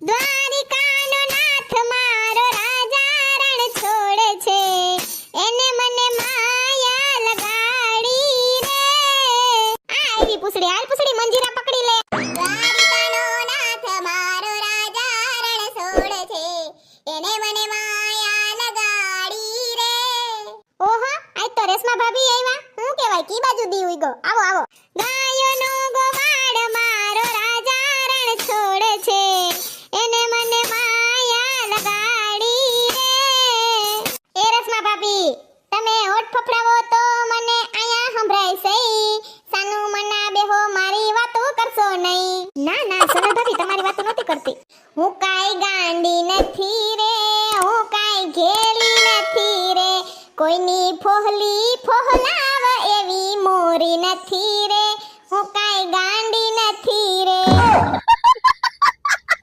દ્વારિકાનો નાથ મારો રાજા રણ છોડે છે, એને મને માયા લગાડી રે. આ આવી પૂછડી, હાલ પૂછડી મંજીરા પકડી લે. દ્વારિકાનો નાથ મારો રાજા રણ છોડે છે, એને મને માયા લગાડી રે. ઓહો, આજ તો રેશમા ભાભી આવ્યા. હું કહેવાય કી બાજુ દી ઉઈગો. આવો આવો. ગાયોનો ગોવાળ મારો રાજા રણ છોડે છે, એને મને માયા લગાડી રે. એ રેશમા ભાભી, તમે હોઠ ફફડાવો તો મને આયા સંભળાય છે. સાનું મના બેહો, મારી વાતો કરશો નહીં. ના ના સોનલ ભાભી, તમારી વાતો નહોતી કરતી. હું કાઈ ગાંડી નથી રે, હું કાઈ ઘેલી નથી રે, કોઈની ફોહલી ફોહલાવ એવી મોરી નથી રે, હું કાઈ ગાંડી નથી રે.